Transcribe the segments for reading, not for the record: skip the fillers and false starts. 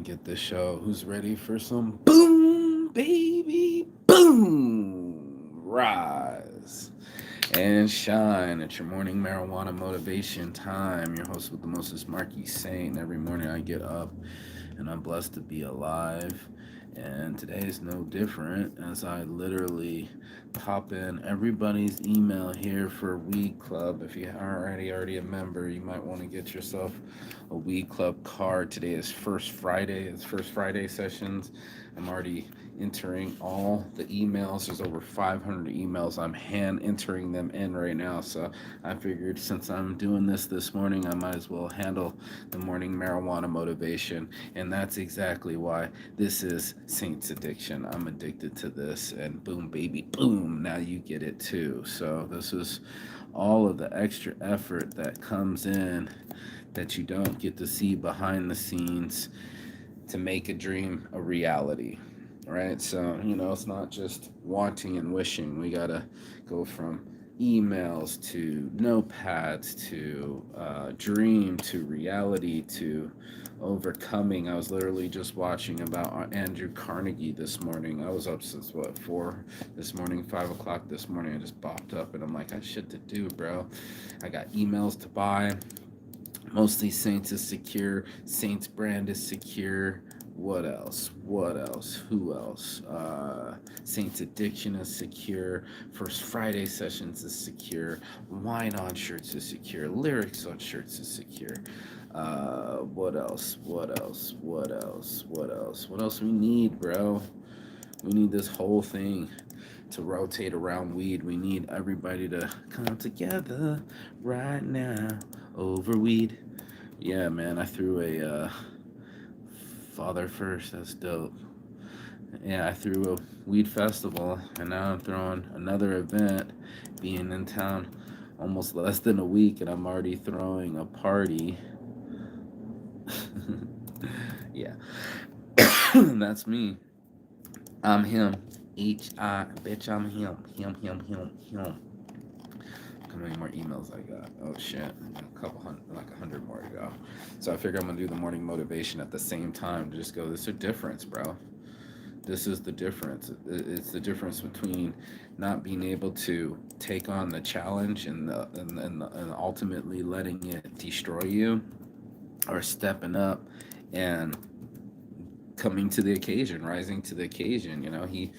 gonna get this show. Who's ready for some boom, baby, boom? Rise and shine. It's your morning marijuana motivation time. Your host with the most is Marky Saint. Every morning I get up and I'm blessed to be alive. And today is no different as I literally pop in everybody's email here for Weed Club. If you aren't already a member, you might want to get yourself a Weed Club card. Today is First Friday. It's First Friday sessions. I'm already entering all the emails. There's over 500 emails. I'm hand entering them in right now. So I figured since I'm doing this morning, I might as well handle the morning marijuana motivation. And that's exactly why this is Saint's Addiction. I'm addicted to this. And boom, baby, boom. Now you get it too. So this is all of the extra effort that comes in that you don't get to see behind the scenes to make a dream a reality, right? So, it's not just wanting and wishing. We got to go from emails to notepads to dream to reality to overcoming. I was literally just watching about Andrew Carnegie this morning. I was up since 4 this morning, 5 o'clock this morning. I just bopped up and I'm like, I have shit to do, bro. I got emails to buy. Mostly Saints is secure. Saints brand is secure. What else? What else? Who else? Saints Addiction is secure. First Friday sessions is secure. Wine on shirts is secure. Lyrics on shirts is secure. What else? What else? What else? What else? What else we need, bro? We need this whole thing to rotate around weed. We need everybody to come together right now over weed. Yeah, man, I threw a Father First. That's dope. Yeah, I threw a weed festival, and now I'm throwing another event. Being in town almost less than a week, and I'm already throwing a party. Yeah, that's me. I'm him. Bitch, I'm him. Him. How many more emails I got? Oh shit, a couple hundred, like 100 more to go. So I figure I'm gonna do the morning motivation at the same time to just go. This is a difference, bro. This is the difference. It's the difference between not being able to take on the challenge and ultimately letting it destroy you, or stepping up and coming to the occasion, rising to the occasion. He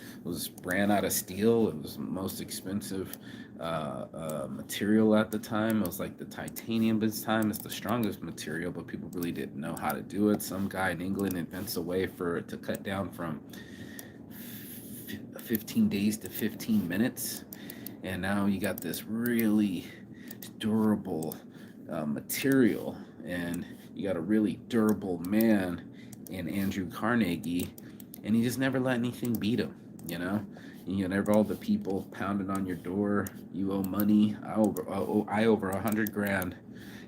ran out of steel. It was the most expensive material at the time. It was like the titanium at the time. It's the strongest material, but people really didn't know how to do it. Some guy in England invents a way for it to cut down from 15 days to 15 minutes. And now you got this really durable material, and you got a really durable man in Andrew Carnegie, and he just never let anything beat him, you know? Never all the people pounding on your door. You owe money. I over 100 grand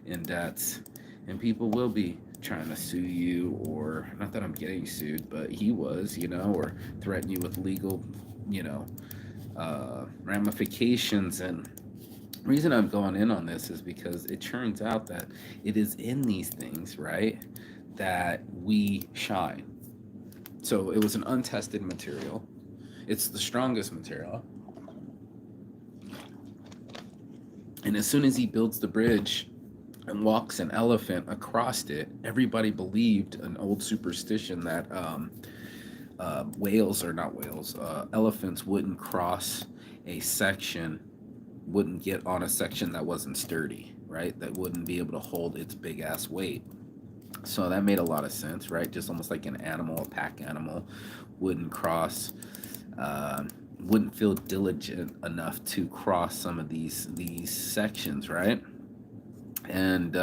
in debts, and people will be trying to sue you, or not that I'm getting sued, but he was, or threaten you with legal, ramifications. And reason I'm going in on this is because it turns out that it is in these things, right, that we shine. So it was an untested material. It's the strongest material. And as soon as he builds the bridge and walks an elephant across it, everybody believed an old superstition that elephants wouldn't cross a section, wouldn't get on a section that wasn't sturdy, right? That wouldn't be able to hold its big ass weight. So that made a lot of sense, right? Just almost like an animal, a pack animal, wouldn't cross, uh, wouldn't feel diligent enough to cross some of these sections, right? And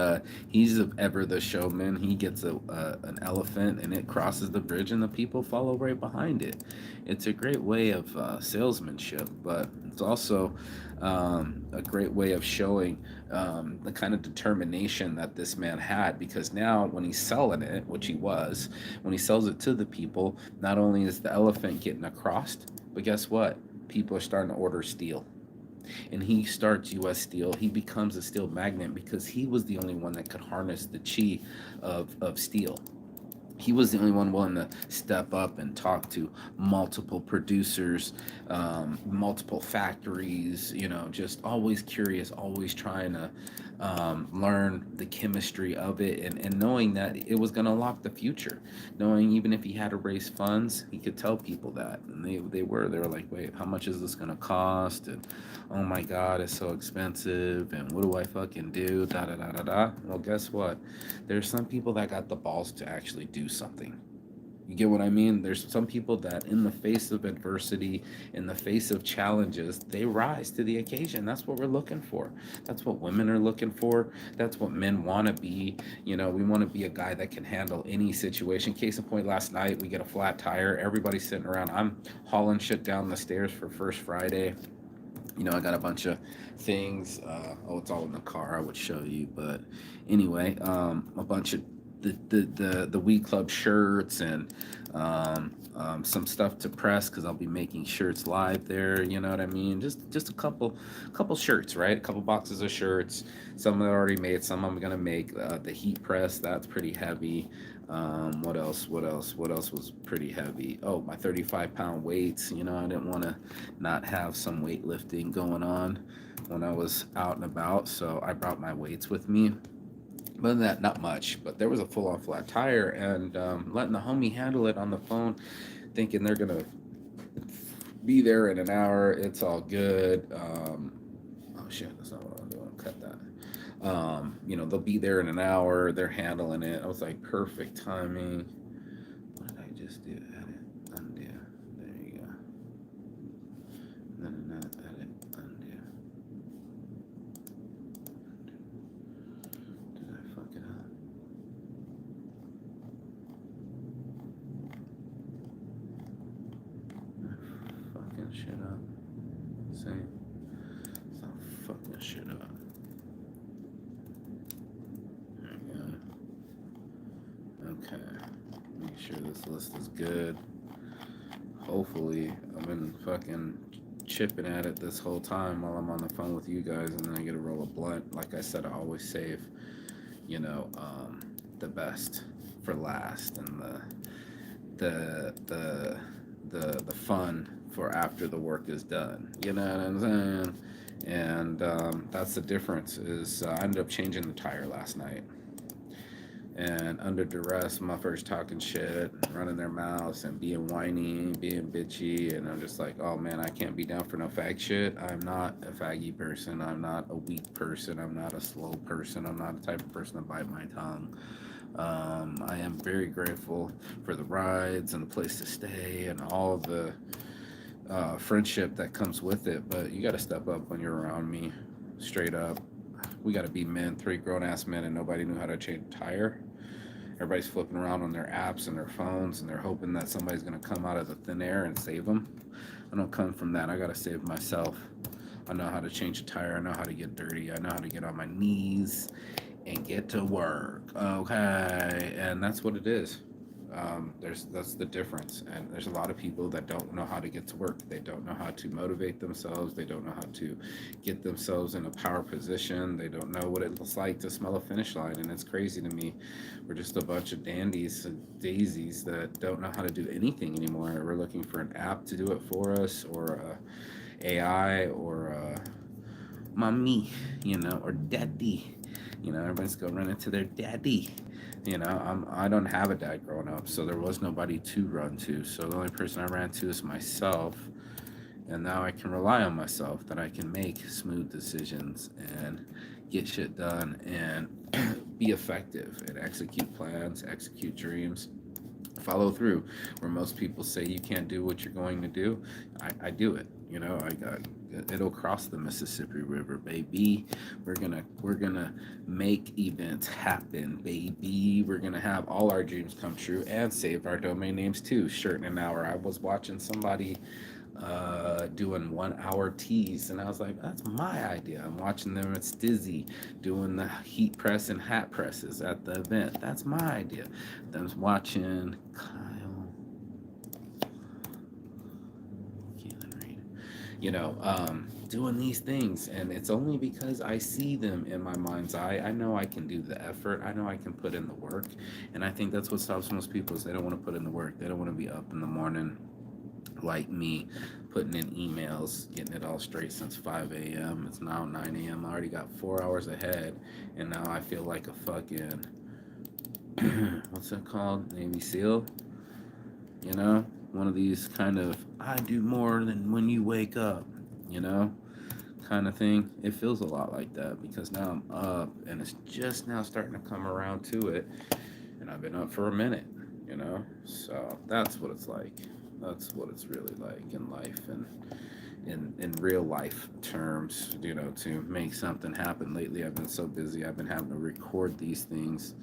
he's ever the showman. He gets an elephant, and it crosses the bridge, and the people follow right behind it. It's a great way of salesmanship, but it's also a great way of showing the kind of determination that this man had. Because now, when he's selling it, which he was, when he sells it to the people, not only is the elephant getting across, but guess what? People are starting to order steel, and he starts U.S. Steel. He becomes a steel magnet because he was the only one that could harness the chi of steel. he was the only one willing to step up and talk to multiple producers, multiple factories, just always curious, always trying to learn the chemistry of it, and knowing that it was going to unlock the future, knowing even if he had to raise funds, he could tell people that. And they were like, wait, how much is this going to cost? And oh my God, it's so expensive. And what do I fucking do? Da da da da da. Well, guess what? There's some people that got the balls to actually do something. You get what I mean? There's some people that, in the face of adversity, in the face of challenges, they rise to the occasion. That's what we're looking for. That's what women are looking for. That's what men want to be. We want to be a guy that can handle any situation. Case in point, last night we get a flat tire. Everybody's sitting around. I'm hauling shit down the stairs for First Friday. I got a bunch of things. It's all in the car. I would show you, but anyway, a bunch of the Weed Club shirts and some stuff to press because I'll be making shirts live there. You know what I mean? Just a couple shirts, right? A couple boxes of shirts. Some are already made. Some I'm gonna make. The heat press, that's pretty heavy. What else? What else? What else was pretty heavy? Oh, my 35-pound weights. I didn't want to not have some weightlifting going on when I was out and about, so I brought my weights with me. Other than that, not much, but there was a full-on flat tire, and letting the homie handle it on the phone, thinking they're gonna be there in an hour. It's all good. Oh shit, that's not what I'm doing. Cut that. They'll be there in an hour. They're handling it. I was like, perfect timing. What did I just do? Edit, undo. There you go. No, no, no, edit, undo. Did I fuck it up? I fucking shit up. See? Stop fucking shit up. There you go. Okay. Make sure this list is good. Hopefully, I've been fucking chipping at it this whole time while I'm on the phone with you guys, and then I get a roll of blunt. Like I said, I always save, the best for last, and the fun for after the work is done. You know what I'm saying? And that's the difference. Is I ended up changing the tire last night. And under duress, motherfuckers talking shit, running their mouths, and being whiny, being bitchy, and I'm just like, oh man, I can't be down for no fag shit. I'm not a faggy person. I'm not a weak person. I'm not a slow person. I'm not the type of person to bite my tongue. I am very grateful for the rides and the place to stay and all the friendship that comes with it. But you got to step up when you're around me, straight up. We got to be men, three grown ass men, and nobody knew how to change a tire. Everybody's flipping around on their apps and their phones, and they're hoping that somebody's going to come out of the thin air and save them. I don't come from that. I got to save myself. I know how to change a tire. I know how to get dirty. I know how to get on my knees and get to work. Okay. And that's what it is. That's the difference. And there's a lot of people that don't know how to get to work. They don't know how to motivate themselves. They don't know how to get themselves in a power position. They don't know what it's like to smell a finish line. And it's crazy to me. We're just a bunch of dandies and daisies that don't know how to do anything anymore. We're looking for an app to do it for us, or AI, or mommy, or daddy. Everybody's going to run into their daddy. I don't have a dad growing up, so there was nobody to run to. So the only person I ran to is myself. And now I can rely on myself, that I can make smooth decisions and get shit done and be effective and execute plans, execute dreams, follow through. Where most people say you can't do what you're going to do, I do it. It'll cross the Mississippi River, baby. We're gonna make events happen, baby. We're gonna have all our dreams come true and save our domain names too. Shirt in an hour. I was watching somebody doing 1 hour teas, and I was like, that's my idea. I'm watching them at Stizzy doing the heat press and hat presses at the event. That's my idea. Then I was watching Kyle doing these things. And it's only because I see them in my mind's eye. I know I can do the effort. I know I can put in the work. And I think that's what stops most people is they don't want to put in the work. They don't want to be up in the morning like me, putting in emails, getting it all straight since 5 a.m. It's now 9 a.m. I already got 4 hours ahead. And now I feel like a fucking, what's it called? Navy SEAL? You know? One of these kind of, I do more than when you wake up, you know? Kind of thing. It feels a lot like that because now I'm up and it's just now starting to come around to it. And I've been up for a minute, you know? So that's what it's like. That's what it's really like in life and in real life terms, to make something happen. Lately, I've been so busy. I've been having to record these things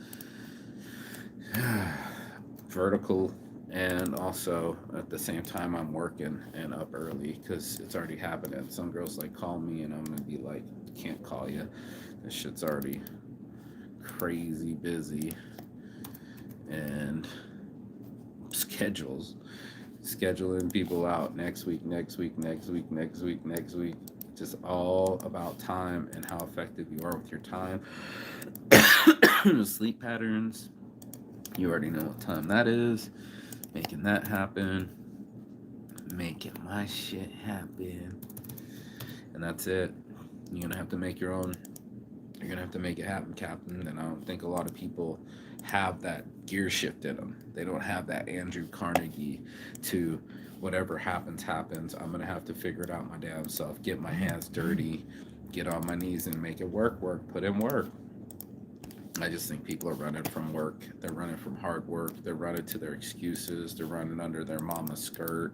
vertical, and also at the same time I'm working and up early because it's already happening. Some girls like call me and I'm gonna be like, can't call you. This shit's already crazy busy. And scheduling people out next week, next week, next week, next week, next week. Just all about time and how effective you are with your time. Sleep patterns. You already know what time that is. Making that happen. Making my shit happen. And that's it. You're gonna have to make your own. You're gonna have to make it happen, Captain. And I don't think a lot of people have that gear shift in them. They don't have that Andrew Carnegie to whatever happens, happens. I'm gonna have to figure it out my damn self. Get my hands dirty, get on my knees and make it work, put in work. I just think people are running from work. They're running from hard work. They're running to their excuses. They're running under their mama's skirt.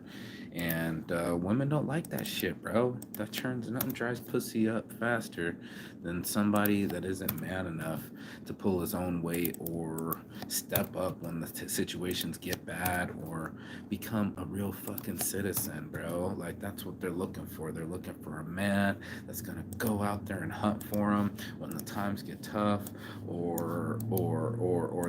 And women don't like that shit, bro. That turns nothing dries pussy up faster than somebody that isn't man enough to pull his own weight or step up when the situations get bad or become a real fucking citizen, bro. Like that's what they're looking for. They're looking for a man that's gonna go out there and hunt for them when the times get tough or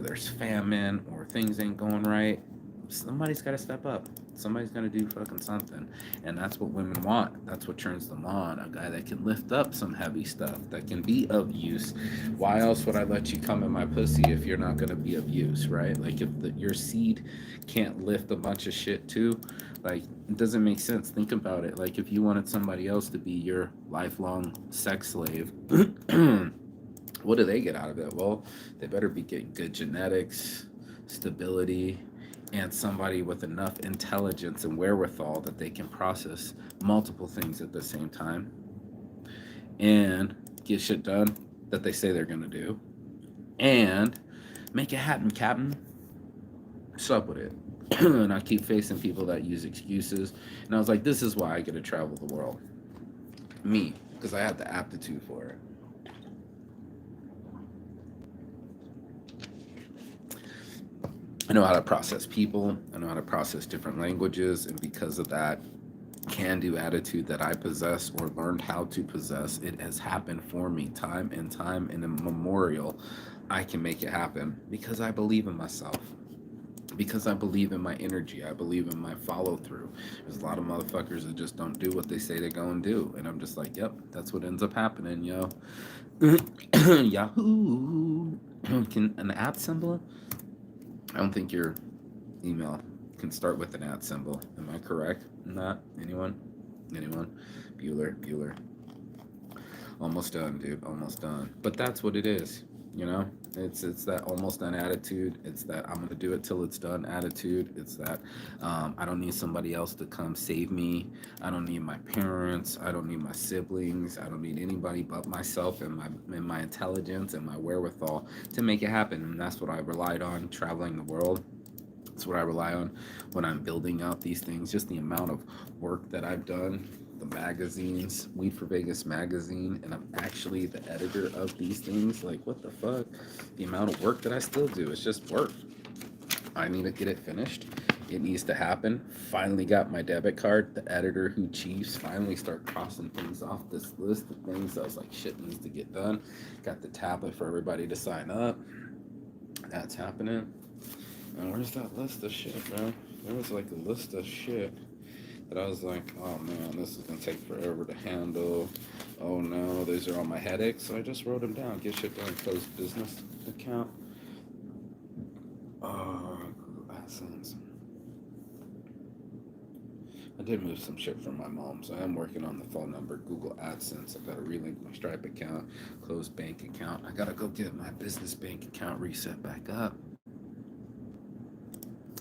there's famine or things ain't going right. Somebody's got to step up. Somebody's got to do fucking something. And that's what women want. That's what turns them on. A guy that can lift up some heavy stuff, that can be of use. Why else would I let you come in my pussy if you're not going to be of use, right? Like if your seed can't lift a bunch of shit too, like it doesn't make sense. Think about it. Like if you wanted somebody else to be your lifelong sex slave, what do they get out of it? Well, they better be getting good genetics, stability, and somebody with enough intelligence and wherewithal that they can process multiple things at the same time and get shit done that they say they're going to do and make it happen, Captain. What's up with it? And I keep facing people that use excuses. And I was like, this is why I get to travel the world. Me, because I have the aptitude for it. I know how to process people. I know how to process different languages. And because of that can do attitude that I possess or learned how to possess, it has happened for me time and time in a memorial. I can make it happen because I believe in myself. Because I believe in my energy. I believe in my follow through. There's a lot of motherfuckers that just don't do what they say they're going to do. And I'm just like, yep, that's what ends up happening, yo. Yahoo! Can an at symbol? I don't think your email can start with an at symbol. Am I correct in that? Anyone? Anyone? Bueller. Almost done, dude. Almost done. But that's what it is. It's that almost done attitude. It's that I'm gonna do it till it's done attitude. It's that I don't need somebody else to come save me. I don't need my parents. I don't need my siblings. I don't need anybody but myself and my intelligence and my wherewithal to make it happen. And that's what I relied on traveling the world. That's what I rely on when I'm building out these things. Just the amount of work that I've done, the magazines, Weed for Vegas magazine, and I'm actually the editor of these things. Like, what the fuck? The amount of work that I still do, it's just work. I need to get it finished. It needs to happen. Finally got my debit card. The editor who chiefs finally start crossing things off this list of things. I was like, shit needs to get done. Got the tablet for everybody to sign up. That's happening. And where's that list of shit, bro? There was like a list of shit that I was like, oh man, this is gonna take forever to handle. Oh no, these are all my headaches. So I just wrote them down. Get shit done. Close business account. Google AdSense. I did move some shit from my mom, so I am working on the phone number. Google AdSense. I gotta relink my Stripe account, close bank account. I gotta go get my business bank account reset back up.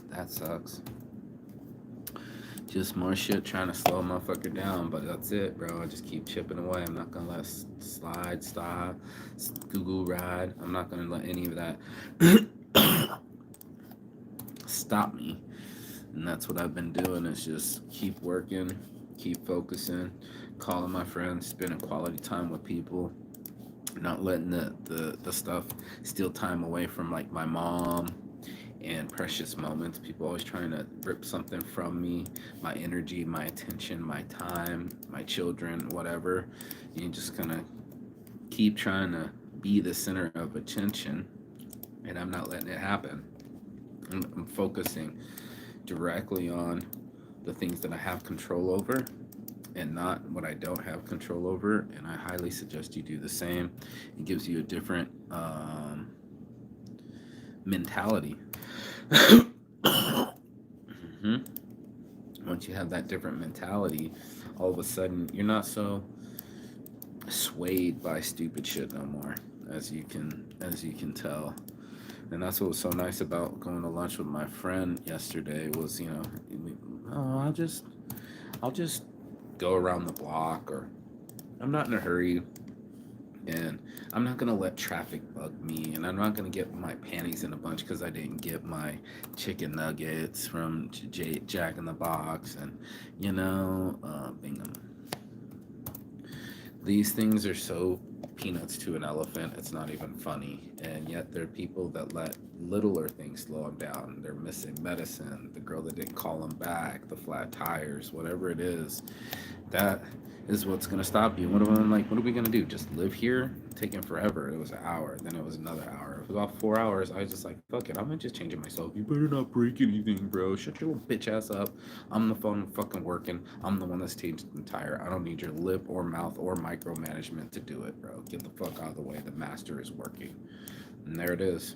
That sucks. Just more shit trying to slow a motherfucker down, but that's it, bro. I just keep chipping away. I'm not gonna let slide, stop, Google ride. I'm not gonna let any of that stop me. And that's what I've been doing is just keep working, keep focusing, calling my friends, spending quality time with people, not letting the stuff steal time away from like my mom and precious moments. People always trying to rip something from me, my energy, my attention, my time, my children, whatever. You just gonna keep trying to be the center of attention, and I'm not letting it happen. I'm focusing directly on the things that I have control over and not what I don't have control over. And I highly suggest you do the same. It gives you a different mentality. hmm Once you have that different mentality, all of a sudden you're not so swayed by stupid shit no more, as you can tell. And that's what was so nice about going to lunch with my friend yesterday was, oh, I'll just go around the block, or I'm not in a hurry, and I'm not gonna let traffic bug me, and I'm not gonna get my panties in a bunch because I didn't get my chicken nuggets from Jack in the Box, and Bingham. These things are so peanuts to an elephant, it's not even funny. And yet there are people that let littler things slow them down. They're missing medicine, the girl that didn't call them back, the flat tires, whatever it is. That is what's going to stop you. What are we going to do? Just live here? Taking forever. It was an hour, then it was another hour. It was about 4 hours. I was just like, fuck it, I'm gonna just change it myself. You better not break anything, bro. Shut your little bitch ass up. I'm on the phone fucking working. I'm the one that's changed the tire. I don't need your lip or mouth or micromanagement to do it, bro. Get the fuck out of the way. The master is working. And there it is.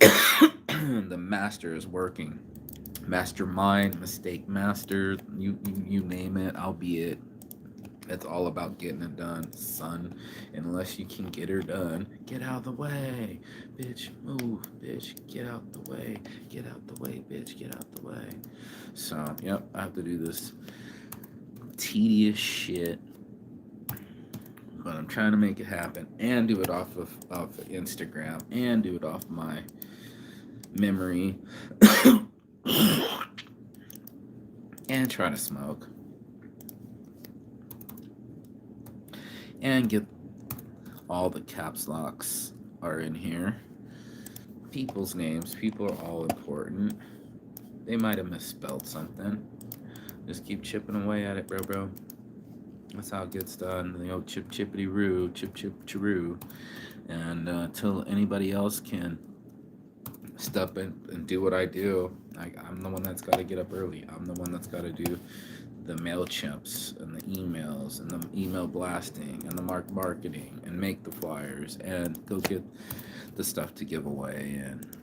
The master is working. Mastermind, mistake master, you name it, I'll be it. It's all about getting it done, son. And unless you can get her done, get out of the way. Bitch, move. Bitch, get out the way. Get out the way, bitch. Get out the way. So, yep, I have to do this tedious shit. But I'm trying to make it happen and do it off of Instagram and do it off my memory and try to smoke. And get all the caps locks are in here. People's names. People are all important. They might have misspelled something. Just keep chipping away at it, bro. That's how it gets done. The old chip chippity roo, chip chiroo. And until anybody else can step in and do what I do, I'm the one that's got to get up early. I'm the one that's got to do the MailChimps and the emails and the email blasting and the marketing and make the flyers and go get the stuff to give away and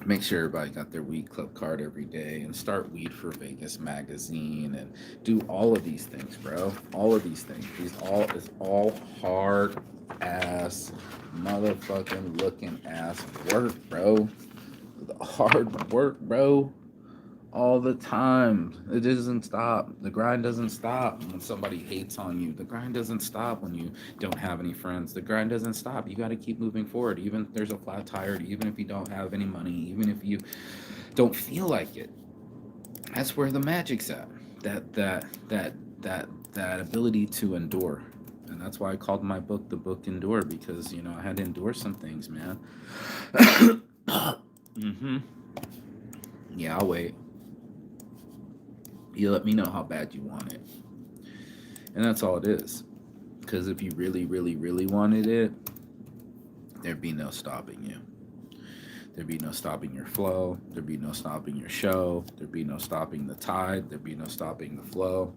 make sure everybody got their weed club card every day and start Weed for Vegas magazine and do all of these things, bro. All of these things. Is all hard ass motherfucking looking ass work, bro. Hard work, bro. All the time. It doesn't stop. The grind doesn't stop when somebody hates on you. The grind doesn't stop when you don't have any friends. The grind doesn't stop. You got to keep moving forward, even if there's a flat tire, even if you don't have any money, even if you don't feel like it. That's where the magic's at. That ability to endure. And that's why I called my book the book Endure, because I had to endure some things, man. Yeah, I'll wait. You let me know how bad you want it. And that's all it is. Because if you really, really, really wanted it, there'd be no stopping you. There'd be no stopping your flow. There'd be no stopping your show. There'd be no stopping the tide. There'd be no stopping the flow.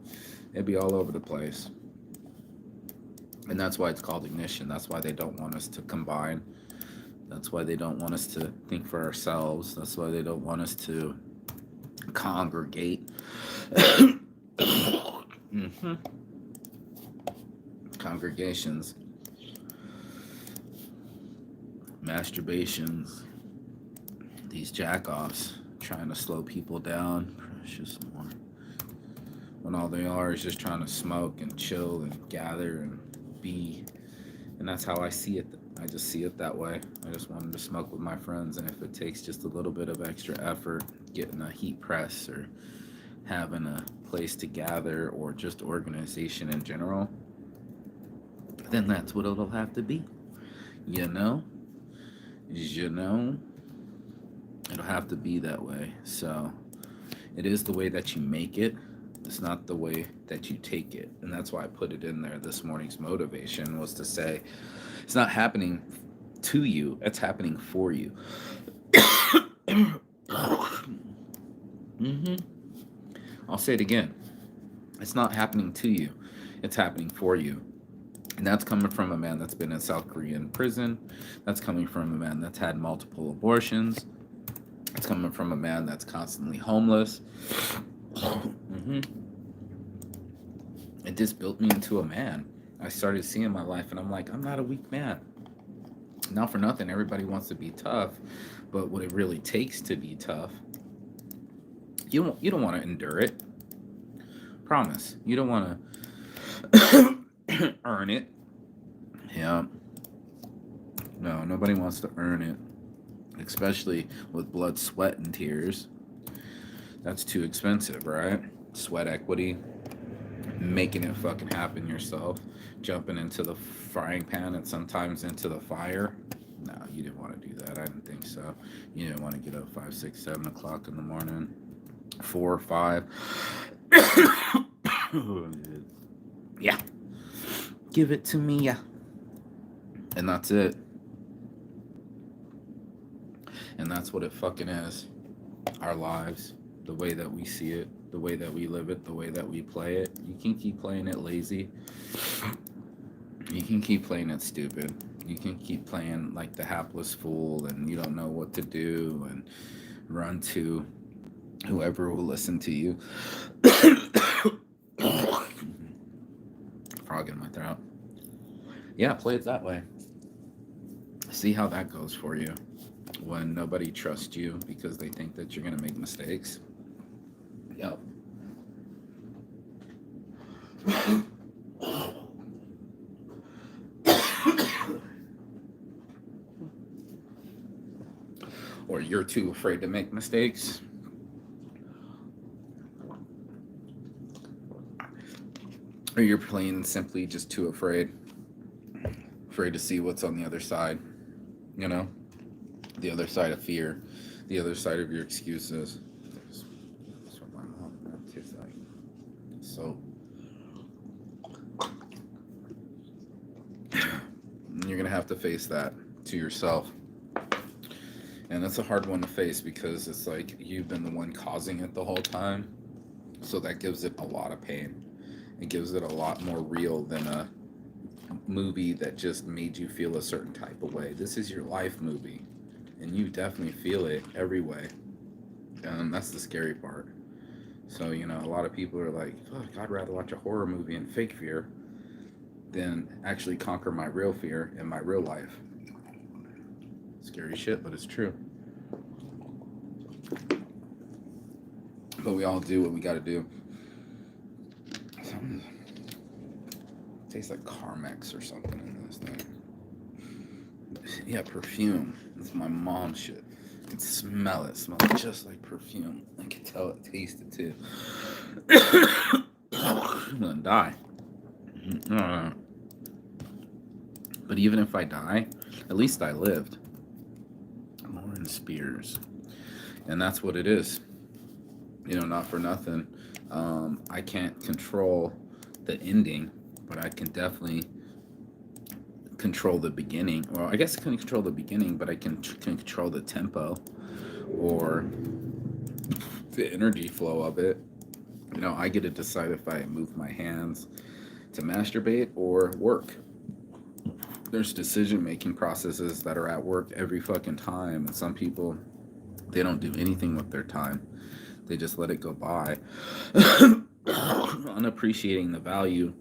It'd be all over the place. And that's why it's called ignition. That's why they don't want us to combine. That's why they don't want us to think for ourselves. That's why they don't want us to congregate. hmm Congregations, masturbations, these jack-offs trying to slow people down. Precious more. When all they are is just trying to smoke and chill and gather and be. And that's how I see it. I just see it that way. I just wanted to smoke with my friends, and if it takes just a little bit of extra effort, getting a heat press or having a place to gather or just organization in general, then that's what it'll have to be. You know? It'll have to be that way. So it is the way that you make it. It's not the way that you take it. And that's why I put it in there. This morning's motivation was to say, it's not happening to you, it's happening for you. I'll say it again. It's not happening to you, it's happening for you. And that's coming from a man that's been in South Korean prison. That's coming from a man that's had multiple abortions. It's coming from a man that's constantly homeless. It just built me into a man. I started seeing my life and I'm like, I'm not a weak man. Not for nothing, everybody wants to be tough, but what it really takes to be tough, you don't want to endure it. Promise. You don't want to earn it. Yeah. No, nobody wants to earn it, especially with blood, sweat, and tears. That's too expensive, right? Sweat equity, making it fucking happen yourself, jumping into the frying pan and sometimes into the fire. No, you didn't want to do that. I didn't think so. You didn't want to get up 5, 6, 7 o'clock in the morning, 4 or 5. Yeah. Give it to me, yeah. And that's it. And that's what it fucking is. Our lives, the way that we see it, the way that we live it, the way that we play it. You can keep playing it lazy. You can keep playing it stupid. You can keep playing like the hapless fool and you don't know what to do and run to whoever will listen to you. Frog in my throat. Yeah, play it that way. See how that goes for you when nobody trusts you because they think that you're going to make mistakes. Yep. Or you're too afraid to make mistakes. Or you're plain simply just too afraid to see what's on the other side, you know, the other side of fear, the other side of your excuses. That's what my mom tastes like. So you're gonna have to face that to yourself, and that's a hard one to face because it's like you've been the one causing it the whole time, so that gives it a lot of pain. It gives it a lot more real than a movie that just made you feel a certain type of way. This is your life movie, and you definitely feel it every way. And that's the scary part. So, you know, a lot of people are like, fuck, I'd rather watch a horror movie and fake fear than actually conquer my real fear in my real life. Scary shit, but it's true. But we all do what we gotta do. Something tastes like Carmex or something in this thing. Yeah, perfume. It's my mom's shit. I can smell it. It smells just like perfume. I can tell it tasted too. I'm gonna die. But even if I die, at least I lived. Lauren Spears. And that's what it is. You know, not for nothing. I can't control the ending, but I can definitely control the beginning. Well, I guess I can control the beginning, but I can control the tempo or the energy flow of it. You know, I get to decide if I move my hands to masturbate or work. There's decision making processes that are at work every fucking time, and some people, they don't do anything with their time. They just let it go by, unappreciating the value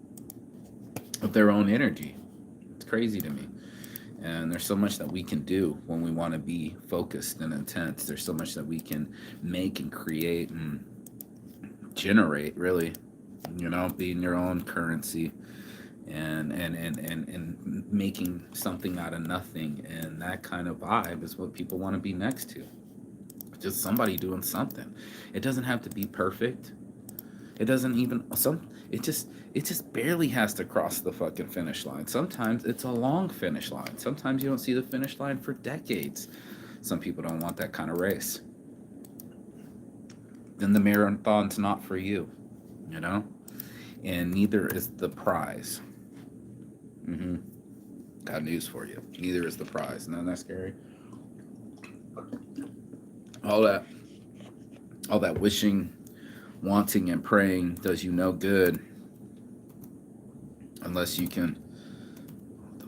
of their own energy. It's crazy to me. And there's so much that we can do when we want to be focused and intense. There's so much that we can make and create and generate, really. You know, being your own currency and making something out of nothing. And that kind of vibe is what people want to be next to. Just somebody doing something. It doesn't have to be perfect. It doesn't even it just barely has to cross the fucking finish line. Sometimes it's a long finish line. Sometimes you don't see the finish line for decades. Some people don't want that kind of race. Then the marathon's not for you, you know? And neither is the prize. Mm-hmm. Got news for you. Neither is the prize. Isn't that scary? All that wishing, wanting, and praying does you no good unless you can what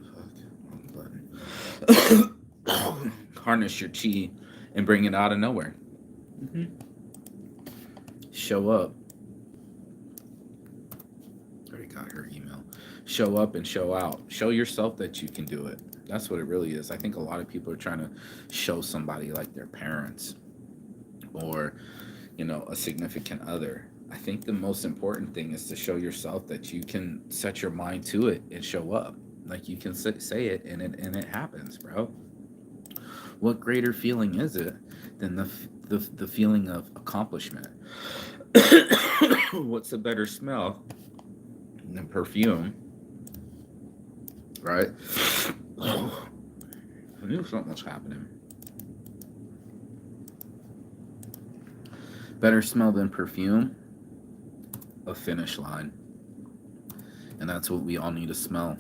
the fuck? Harness your chi and bring it out of nowhere. Mm-hmm. Show up. Already got her email. Show up and show out. Show yourself that you can do it. That's what it really is. I think a lot of people are trying to show somebody like their parents or, you know, a significant other. I think the most important thing is to show yourself that you can set your mind to it and show up. Like you can say it and it happens, bro. What greater feeling is it than the feeling of accomplishment? What's a better smell than perfume, right? I knew something was happening. Better smell than perfume, a finish line. And that's what we all need to smell,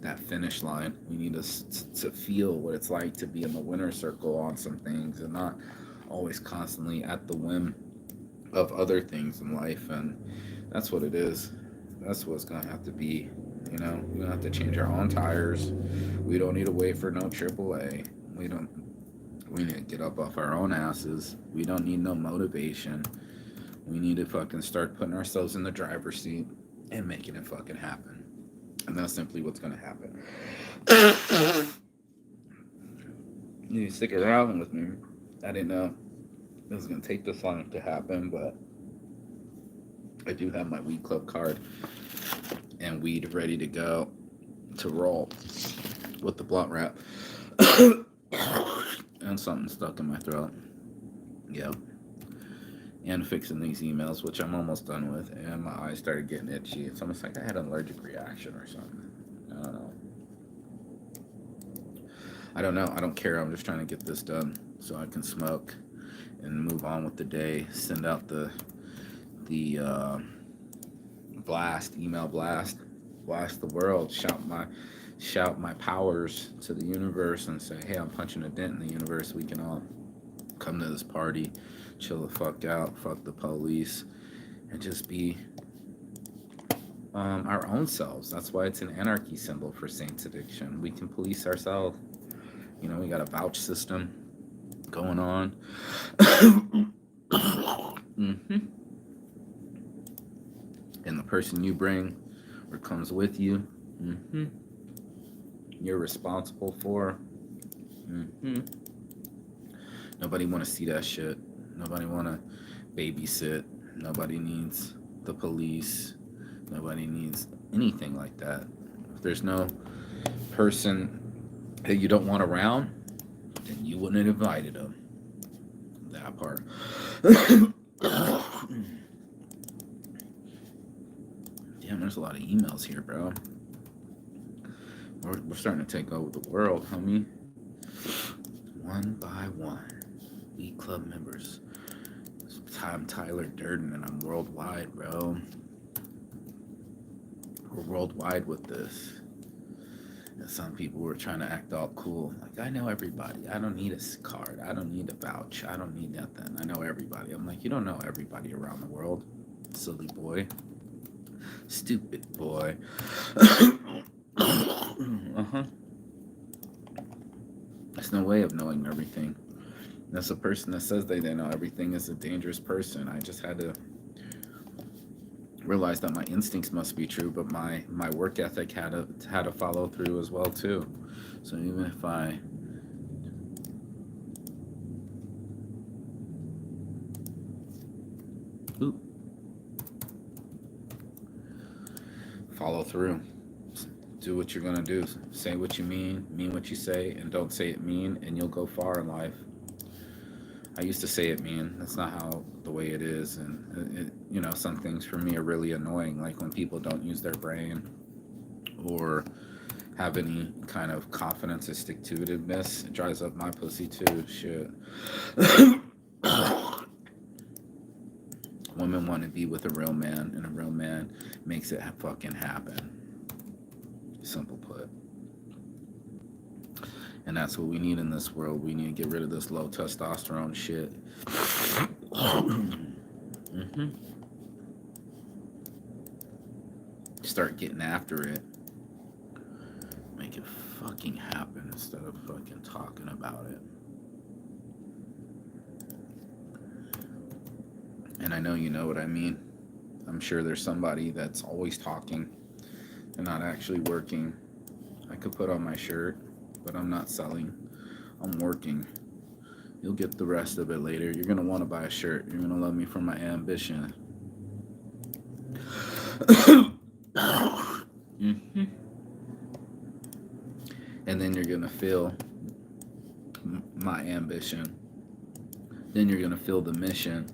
that finish line. We need to feel what it's like to be in the winner's circle on some things and not always constantly at the whim of other things in life. And that's what it is. That's what's going to have to be. You know, we don't have to change our own tires. We don't need to wait for no AAA. We need to get up off our own asses. We don't need no motivation. We need to fucking start putting ourselves in the driver's seat and making it fucking happen. And that's simply what's going to happen. You need to stick around with me. I didn't know it was going to take this long to happen, but I do have my weed club card and weed ready to go to roll with the blunt wrap. And something stuck in my throat. Yep. And fixing these emails, which I'm almost done with, and my eyes started getting itchy. It's almost like I had an allergic reaction or something. I don't know. I don't care. I'm just trying to get this done so I can smoke and move on with the day. Send out the email blast the world. Shout my powers to the universe and say, hey, I'm punching a dent in the universe. We can all come to this party, chill the fuck out, fuck the police, and just be our own selves. That's why it's an anarchy symbol for Saints Addiction. We can police ourselves. You know, we got a vouch system going on. Mm-hmm. And the person you bring or comes with you, mm-hmm, you're responsible for. Mm-hmm. Nobody want to see that shit. Nobody want to babysit. Nobody needs the police. Nobody needs anything like that. If there's no person that you don't want around, then you wouldn't have invited them. That part. Damn, there's a lot of emails here, bro. We're starting to take over the world, homie. One by one. Weed Club members. I'm Tyler Durden, and I'm worldwide, bro. We're worldwide with this. Some people were trying to act all cool. Like, I know everybody. I don't need a card. I don't need a vouch. I don't need nothing. I know everybody. I'm like, you don't know everybody around the world. Silly boy. Stupid boy. Uh-huh. There's no way of knowing everything. That's a person that says they know everything is a dangerous person. I just had to realize that my instincts must be true, but my work ethic had to follow through as well too. So even if I follow through, do what you're gonna do, say what you mean what you say, and don't say it mean, and you'll go far in life. I used to say it mean. That's not how the way it is, and some things for me are really annoying, like when people don't use their brain or have any kind of confidence or stick-to-itiveness. It dries up my pussy too. Shit. Women want to be with a real man, and a real man makes it fucking happen. Simple put. And that's what we need in this world. We need to get rid of this low testosterone shit. Mm-hmm. Start getting after it. Make it fucking happen instead of fucking talking about it. And I know you know what I mean. I'm sure there's somebody that's always talking and not actually working. I could put on my shirt, but I'm not selling. I'm working. You'll get the rest of it later. You're going to want to buy a shirt. You're going to love me for my ambition. Mm-hmm. And then you're going to feel my ambition. Then you're going to feel the mission.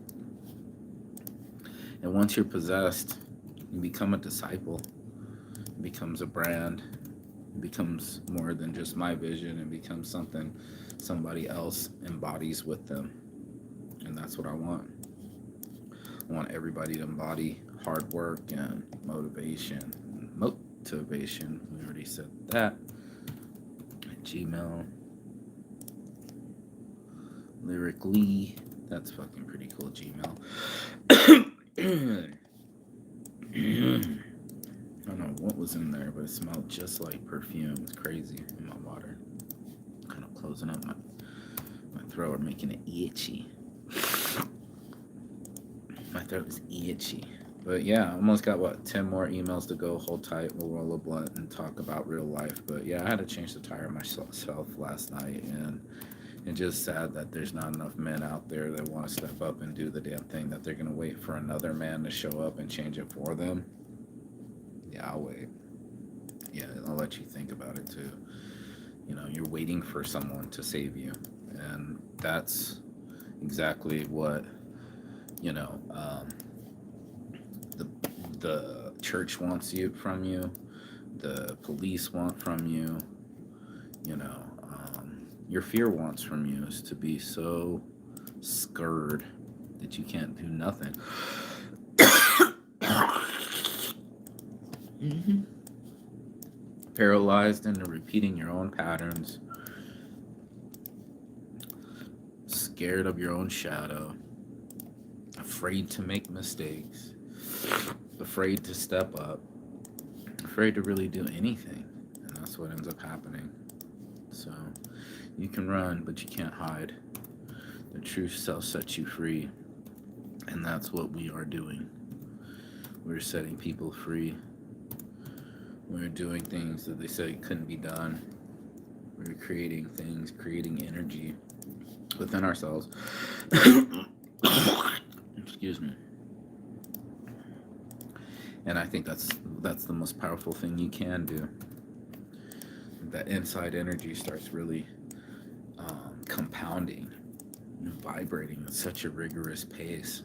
And once you're possessed, you become a disciple. It becomes a brand. It becomes more than just my vision. It becomes something somebody else embodies with them. And that's what I want. I want everybody to embody hard work and motivation. Motivation. We already said that. Gmail. Lyrically. That's fucking pretty cool, Gmail. I don't know what was in there, but it smelled just like perfume. It's crazy in my water. Kind of closing up my throat, making it itchy. My throat is itchy. But yeah, almost got 10 more emails to go. Hold tight, we'll roll a blunt and talk about real life. But yeah, I had to change the tire myself last night, and it's just sad that there's not enough men out there that want to step up and do the damn thing, that they're going to wait for another man to show up and change it for them. Yeah, I'll wait. Yeah, I'll let you think about it too. You're waiting for someone to save you. And that's exactly what, the church wants from you. The police want from you. Your fear wants from you is to be so scared that you can't do nothing. Mm-hmm. Paralyzed into repeating your own patterns. Scared of your own shadow. Afraid to make mistakes. Afraid to step up. Afraid to really do anything. And that's what ends up happening. So you can run, but you can't hide. The truth shall set you free. And that's what we are doing. We're setting people free. We're doing things that they said couldn't be done. We're creating things, creating energy within ourselves. Excuse me. And I think that's the most powerful thing you can do. That inside energy starts really compounding and vibrating at such a rigorous pace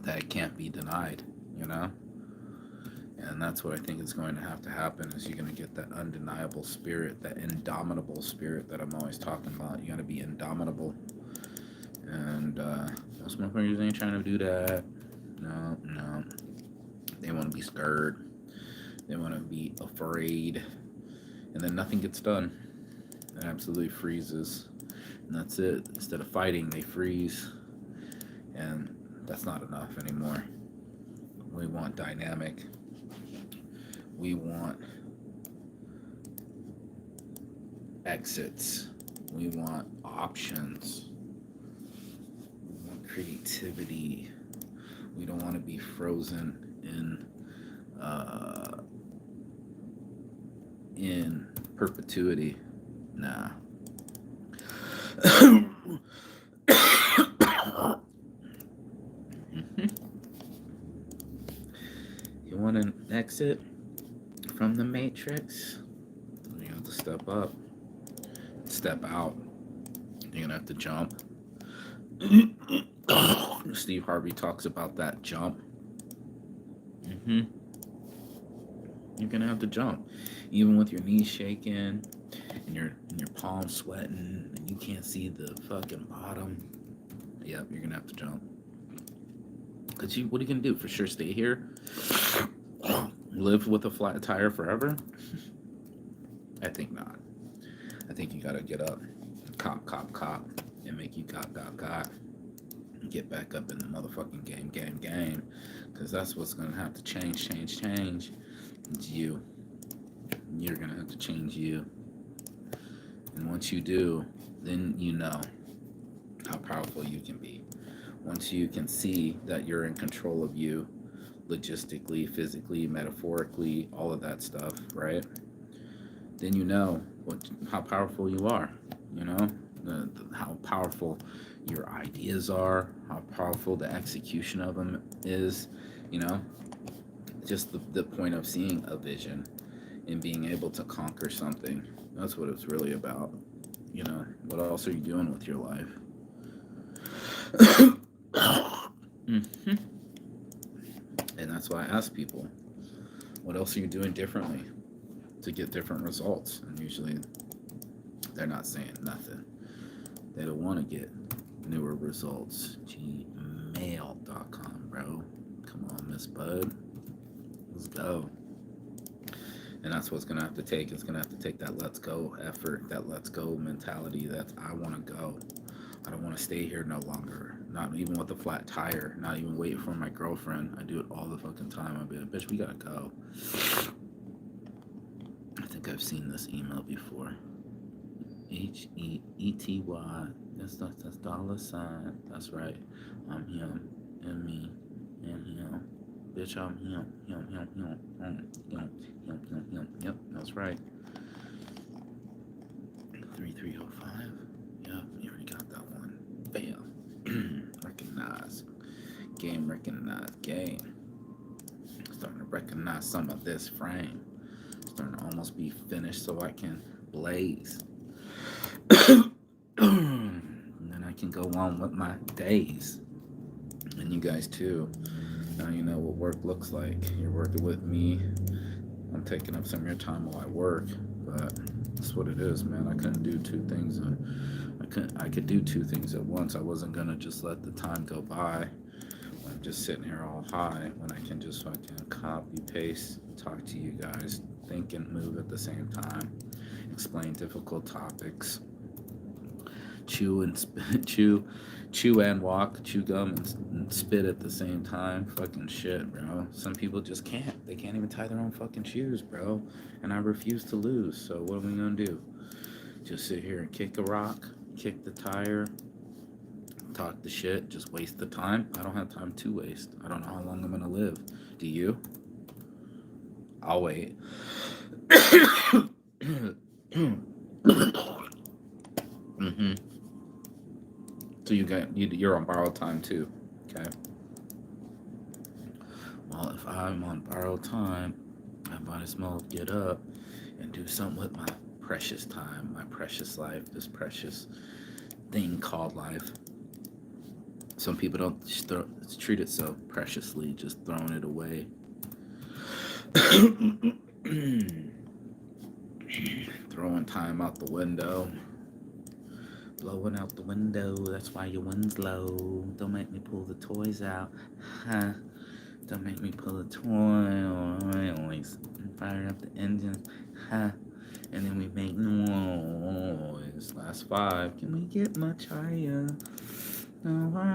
that it can't be denied, And that's what I think is going to have to happen, is you're going to get that undeniable spirit, that indomitable spirit that I'm always talking about. You got to be indomitable. And most motherfuckers ain't trying to do that. No. They want to be scared. They want to be afraid. and then nothing gets done. It absolutely freezes, and that's it. Instead of fighting, they freeze, and that's not enough anymore. We want dynamic. We want exits. We want options. We want creativity. We don't want to be frozen in perpetuity. Nah. You want an exit from the matrix? You have to step up, step out. You're gonna have to jump. Steve Harvey talks about that jump. You're gonna have to jump, even with your knees shaking and your palms sweating and you can't see the fucking bottom. Yep, you're gonna have to jump. Cause what are you gonna do? For sure, stay here, live with a flat tire forever? I think not. I think you gotta get up, cop, and make you cop, and get back up in the motherfucking game. Cause that's what's gonna have to change. It's you. You're gonna have to change you. And once you do, then you know how powerful you can be. Once you can see that you're in control of you, logistically, physically, metaphorically, all of that stuff, right? Then you know how powerful you are. You know how powerful your ideas are, how powerful the execution of them is. You know, just the point of seeing a vision and being able to conquer something. That's what it's really about. You know, what else are you doing with your life? Mm-hmm. And that's why I ask people, what else are you doing differently to get different results? And usually they're not saying nothing. They don't want to get newer results. Gmail.com, bro. Come on, Miss Bud. Let's go. And that's what's going to have to take. It's going to have to take that let's go effort, that let's go mentality. That I want to go. I don't want to stay here no longer. Not even with a flat tire. Not even waiting for my girlfriend. I do it all the fucking time. I'll be like, bitch, we got to go. I think I've seen this email before. HEETY. That's $. That's right. I'm him and me and him. Bitch, I'm him. Yep, that's right. 3305. Yep, you already got that one. Bam. Recognize. Game recognized. Game. Starting to recognize some of this frame. Starting to almost be finished so I can blaze. And then I can go on with my days. And you guys too. Now you know what work looks like. You're working with me. I'm taking up some of your time while I work, but that's what it is, man. I couldn't do two things. I could do two things at once. I wasn't gonna just let the time go by. I'm just sitting here all high when I can just fucking copy, paste, talk to you guys, think and move at the same time, explain difficult topics, chew and walk, chew gum and spit at the same time. Fucking shit, bro. Some people just can't. They can't even tie their own fucking shoes, bro. And I refuse to lose. So what are we gonna do? Just sit here and kick a rock, kick the tire, talk the shit, just waste the time? I don't have time to waste. I don't know how long I'm gonna live. Do you? I'll wait. Mm-hmm. So you're on borrowed time too, okay? Well, if I'm on borrowed time, I might as well get up and do something with my precious time, my precious life, this precious thing called life. Some people don't treat it so preciously, just throwing it away. Throwing time out the window. Blowing out the window, that's why your wind's low. Don't make me pull the toys out. Huh? Don't make me pull the toy. Always fire up the engine. Huh? and then we make noise. Last 5. Can we get much higher? Oh,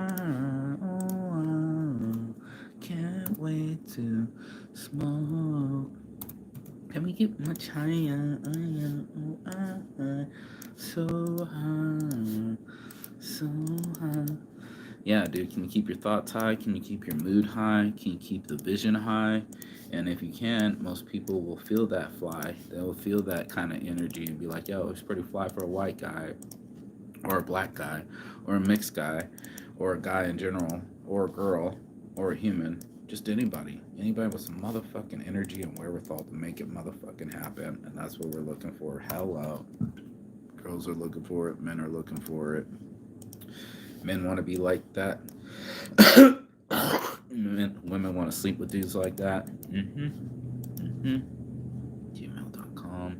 can't wait to smoke. Can we get much higher? So high, so high. Yeah, dude, can you keep your thoughts high? Can you keep your mood high? Can you keep the vision high? And if you can, most people will feel that fly. They'll feel that kind of energy and be like, yo, it's pretty fly for a white guy, or a black guy, or a mixed guy, or a guy in general, or a girl, or a human. Just anybody. Anybody with some motherfucking energy and wherewithal to make it motherfucking happen. And that's what we're looking for. Hello. Girls are looking for it. Men are looking for it. Men want to be like that. Women want to sleep with dudes like that. Gmail.com.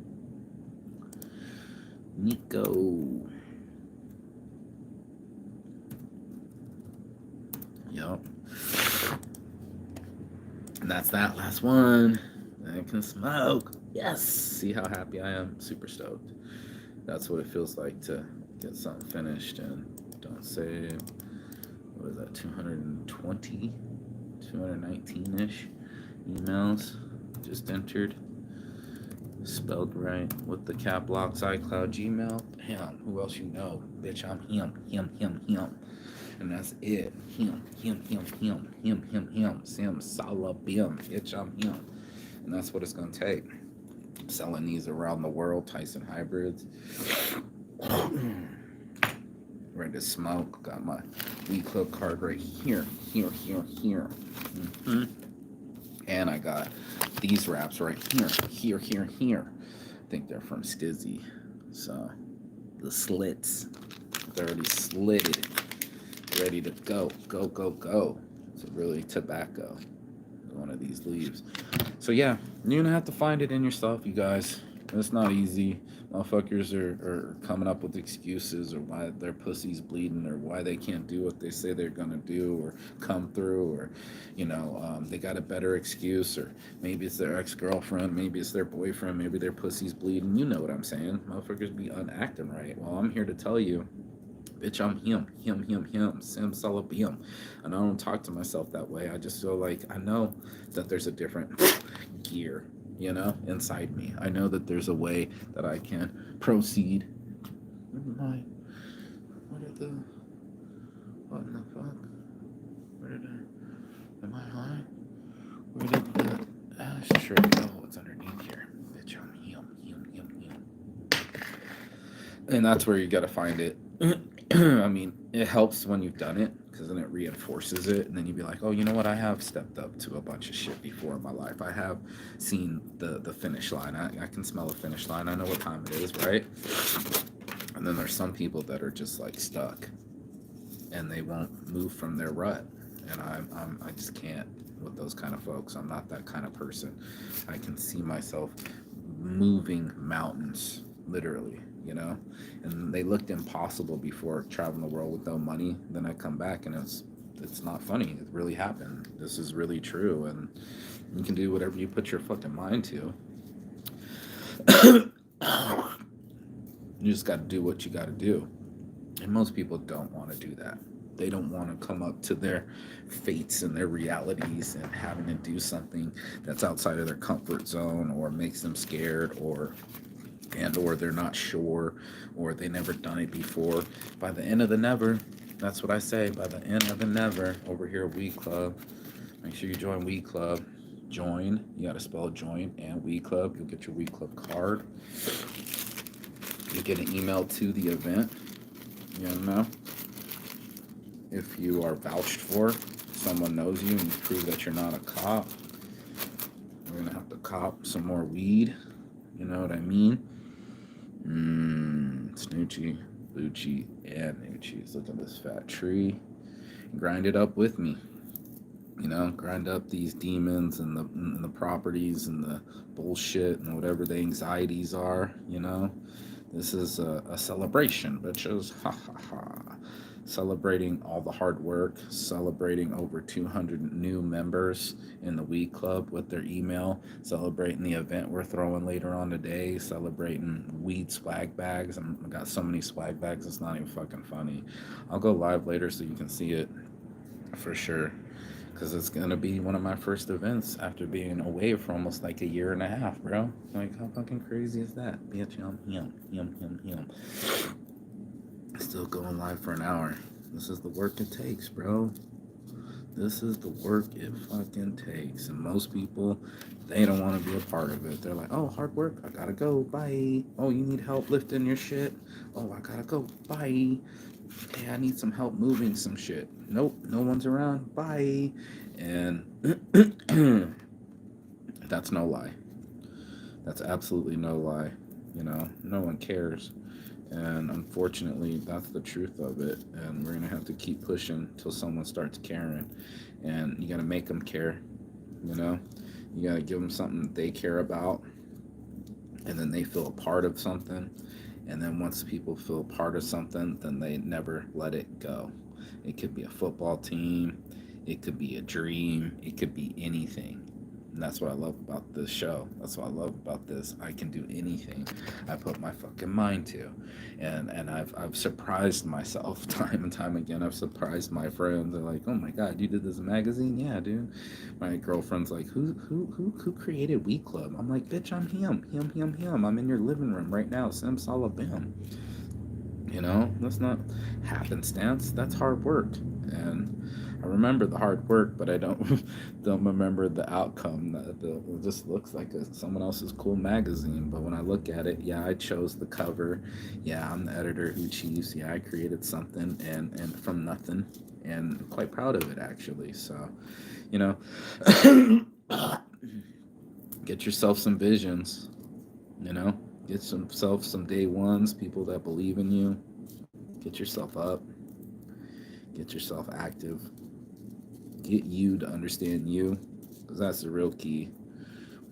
Nico. Yup. And that's that last one. I can smoke. Yes. See how happy I am? Super stoked. That's what it feels like to get something finished and don't say, what is that, 220, 219-ish emails just entered. Spelled right with the cap locks, iCloud, Gmail. Him. Who else you know? Bitch, I'm him. And that's it. Him. Sim Salabim. Bitch, I'm him. And that's what it's going to take. Selling these around the world, Tyson hybrids. Ready to smoke. Got my Weed Club card right here. And I got these wraps right here. I think they're from Stizzy. So the slits, they're already slitted, ready to go. It's really tobacco, one of these leaves. So yeah, you're gonna have to find it in yourself, you guys. It's not easy. Motherfuckers are coming up with excuses or why their pussy's bleeding or why they can't do what they say they're gonna do or come through, or they got a better excuse, or maybe it's their ex-girlfriend, maybe it's their boyfriend, maybe their pussy's bleeding. You know what I'm saying? Motherfuckers be unacting right. Well, I'm here to tell you, bitch, I'm him, Sim Salabim. And I don't talk to myself that way. I just feel like I know that there's a different gear, inside me. I know that there's a way that I can proceed. What in the fuck? Am I high? Where did the ashtray go? What's underneath here? Bitch, I'm him. And that's where you gotta find it. I mean, it helps when you've done it, because then it reinforces it, and then you'd be like, oh, you know what? I have stepped up to a bunch of shit before in my life. I have seen the finish line. I can smell a finish line. I know what time it is, right? And then there's some people that are just like stuck, and they won't move from their rut. And I just can't with those kind of folks. I'm not that kind of person. I can see myself moving mountains, literally. And they looked impossible before traveling the world with no money. Then I come back and it's not funny. It really happened. This is really true, and you can do whatever you put your fucking mind to. You just got to do what you got to do. And most people don't want to do that. They don't want to come up to their fates and their realities and having to do something that's outside of their comfort zone or makes them scared, or they're not sure, or they never done it before. By the end of the never, that's what I say, by the end of the never, over here at Weed Club, make sure you join Weed Club. Join, you gotta spell join and Weed Club. You'll get your Weed Club card. You get an email to the event. If you are vouched for, someone knows you and you prove that you're not a cop, we're gonna have to cop some more weed. You know what I mean? Snoochie, Lucci, and Nucci. Look at this fat tree. Grind it up with me. Grind up these demons and the properties and the bullshit and whatever the anxieties are. This is a celebration, bitches. Ha ha ha. celebrating all the hard work, celebrating over 200 new members in the Weed Club with their email, celebrating the event we're throwing later on today, celebrating weed swag bags. I got so many swag bags, it's not even fucking funny. I'll go live later so you can see it for sure. Because it's going to be one of my first events after being away for almost like a year and a half, bro. Like, how fucking crazy is that? Bitch, yum. Still going live for an hour. This is the work it takes, bro. This is the work it fucking takes. And most people, they don't want to be a part of it. They're like, oh, hard work, I gotta go, bye. Oh, you need help lifting your shit? Oh, I gotta go, bye. Hey, I need some help moving some shit. Nope, no one's around, bye. And that's no lie. That's absolutely no lie. You know, no one cares. And unfortunately, that's the truth of it. And we're going to have to keep pushing until someone starts caring. And you got to make them care, you know? You got to give them something that they care about. And then they feel a part of something. And then once people feel part of something, then they never let it go. It could be a football team. It could be a dream. It could be anything. And that's what I love about this show. That's what I love about this. I can do anything I put my fucking mind to. And I've surprised myself time and time again. I've surprised my friends. They're like, oh my God, you did this magazine? Yeah, dude. My girlfriend's like, who created Weed Club? I'm like, bitch, I'm him. I'm in your living room right now. Sim Salabim. You know, that's not happenstance. That's hard work. And I remember the hard work, but I don't don't remember the outcome. It just looks like someone else's cool magazine. But when I look at it, yeah, I chose the cover. Yeah, I'm the editor who chiefs. Yeah, I created something and from nothing, and I'm quite proud of it actually. So, you know, get yourself some visions. You know, get some day ones, people that believe in you. Get yourself up. Get yourself active. Get you to understand you, because that's the real key.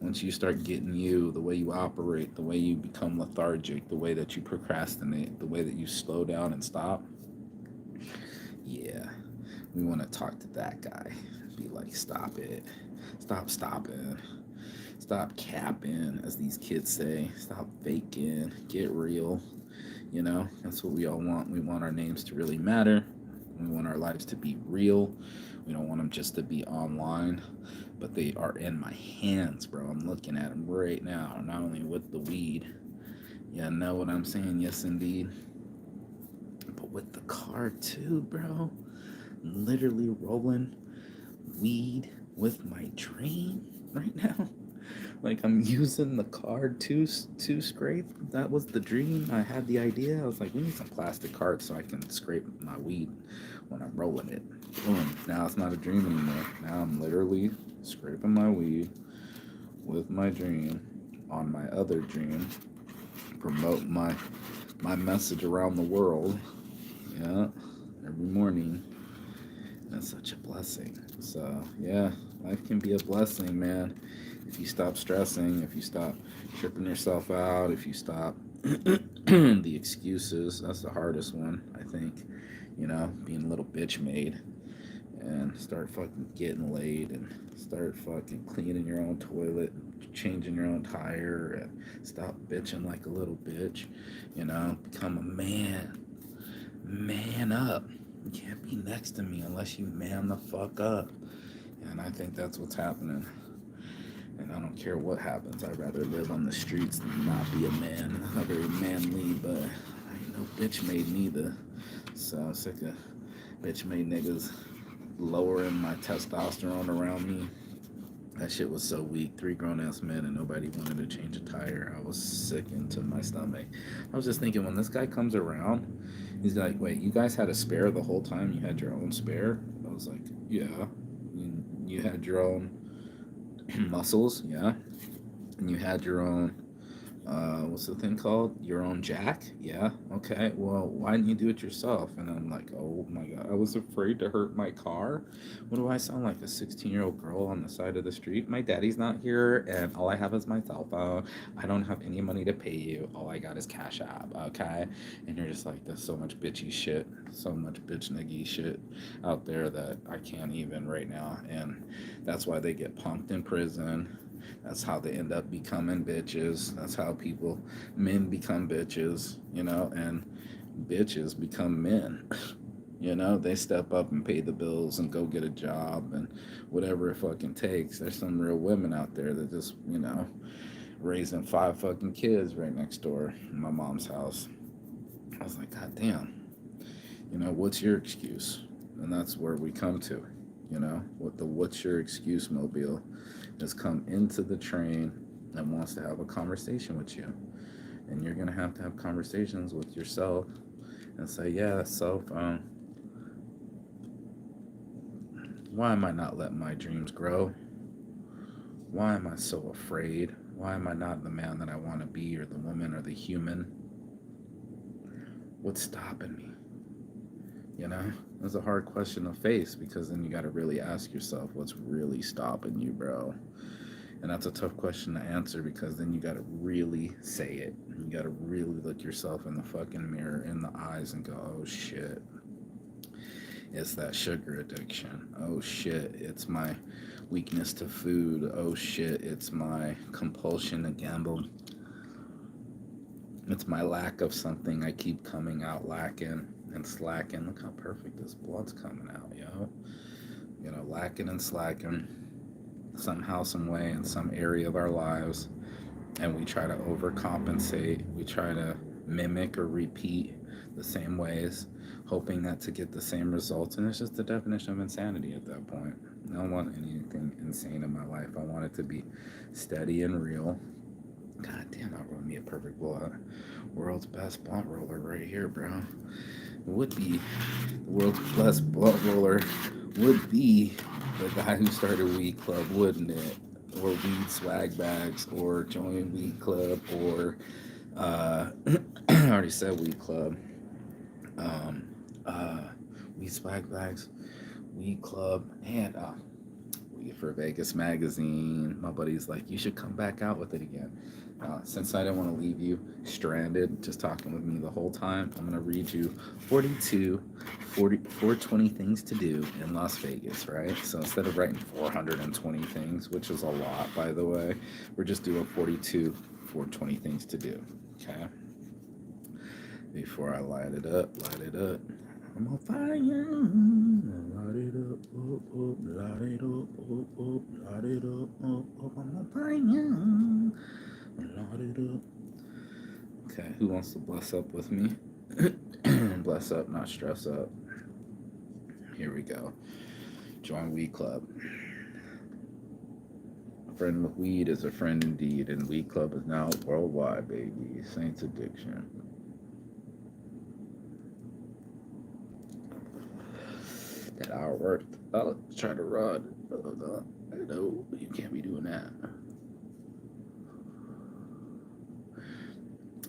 Once you start getting you, the way you operate, the way you become lethargic, the way that you procrastinate, the way that you slow down and stop, yeah, we want to talk to that guy. Be like, stop it. Stop stopping. Stop capping, as these kids say. Stop faking. Get real. You know, that's what we all want. We want our names to really matter. We want our lives to be real. We don't want them just to be online, but they are in my hands, bro. I'm looking at them right now, not only with the weed. Yeah, know what I'm saying? Yes, indeed. But with the car, too, bro. I'm literally rolling weed with my dream right now. Like, I'm using the card to scrape. That was the dream. I had the idea. I was like, we need some plastic cards so I can scrape my weed when I'm rolling it. Boom. Now it's not a dream anymore. Now I'm literally scraping my weed with my dream on my other dream. Promote my message around the world. Yeah. Every morning. That's such a blessing. So, yeah, life can be a blessing, man. If you stop stressing, if you stop tripping yourself out, if you stop the excuses, that's the hardest one, I think. You know, being a little bitch made, and start fucking getting laid and start fucking cleaning your own toilet, changing your own tire, and stop bitching like a little bitch. You know, become a man. Man up. You can't be next to me unless you man the fuck up. And I think that's what's happening. And I don't care what happens. I'd rather live on the streets than not be a man. I'm not very manly, but I ain't no bitch made neither. So I'm sick of bitch made niggas lowering my testosterone around me. That shit was so weak. 3 grown ass men and nobody wanted to change a tire. I was sick into my stomach. I was just thinking, when this guy comes around, he's like, wait, you guys had a spare the whole time? You had your own spare? I was like, yeah. You had your own muscles, yeah. And you had your own What's the thing called? Your own jack? Yeah. Okay. Well, why didn't you do it yourself? And I'm like, oh my God, I was afraid to hurt my car. What do I sound like, a 16-year-old girl on the side of the street? My daddy's not here, and all I have is my cell phone. I don't have any money to pay you. All I got is Cash App. Okay. And you're just like, there's so much bitchy shit, so much bitch niggy shit out there that I can't even right now. And that's why they get punked in prison. That's how they end up becoming bitches. That's how men become bitches, and bitches become men. They step up and pay the bills and go get a job and whatever it fucking takes. There's some real women out there that just, raising 5 fucking kids right next door in my mom's house. I was like, God damn, what's your excuse? And that's where we come to, what's your excuse mobile has come into the train and wants to have a conversation with you. And you're going to have conversations with yourself and say, yeah, self, why am I not letting my dreams grow? Why am I so afraid? Why am I not the man that I want to be, or the woman, or the human? What's stopping me? It's a hard question to face, because then you got to really ask yourself, what's really stopping you, bro? And that's a tough question to answer, because then you got to really say it. You got to really look yourself in the fucking mirror, in the eyes, and go, oh shit, it's that sugar addiction. Oh shit, it's my weakness to food. Oh shit, it's my compulsion to gamble. It's my lack of something. I keep coming out lacking and slacking. Look how perfect this blood's coming out, yo. Lacking and slacking somehow, some way, in some area of our lives. And we try to overcompensate. We try to mimic or repeat the same ways, hoping that to get the same results. And it's just the definition of insanity at that point. I don't want anything insane in my life. I want it to be steady and real. God damn, I rolled me a perfect blunt. World's best blunt roller right here, bro. Would be the world's best blunt roller. Would be the guy who started Weed Club, wouldn't it? Or Weed Swag Bags, or join Weed Club, or I already said Weed Club. Um, Weed Swag Bags, Weed Club, and Weed for Vegas magazine. My buddy's like, you should come back out with it again. Since I didn't want to leave you stranded, just talking with me the whole time, I'm going to read you 420 things to do in Las Vegas, right? So instead of writing 420 things, which is a lot, by the way, we're just doing 420 things to do, okay? Before I light it up. I'm on fire. Light it up, light it up, light it up, I'm on fire. Light it up. Okay, who wants to bless up with me? Bless up, not stress up. Here we go. Join Weed Club. A friend with weed is a friend indeed, and Weed Club is now worldwide, baby. Saints Addiction. That hour worth. I'll try to run. No, you can't be doing that.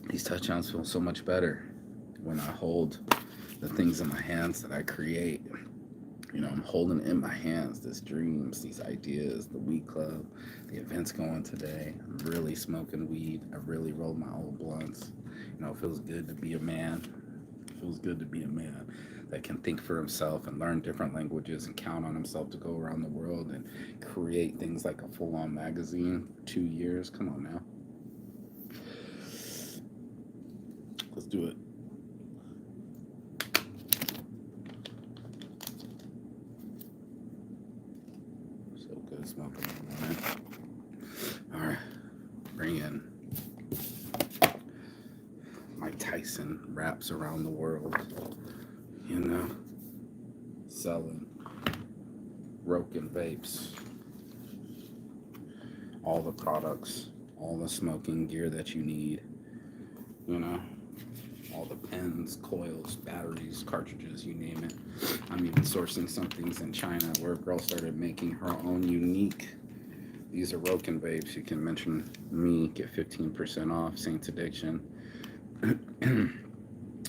These touchdowns feel so much better when I hold the things in my hands that I create. I'm holding it in my hands, these dreams, these ideas, the Weed Club, the events going today. I'm really smoking weed. I really rolled my old blunts. It feels good to be a man. It feels good to be a man that can think for himself and learn different languages and count on himself to go around the world and create things like a full-on magazine for 2 years. Come on now. Let's do it. So good smoking in the morning. All right, bring in Mike Tyson raps around the world, selling Roken vapes, all the products, all the smoking gear that you need, all the pens, coils, batteries, cartridges, you name it. I'm even sourcing some things in China where a girl started making her own unique These are Roken vapes. You can mention me, get 15% off. Saints Addiction.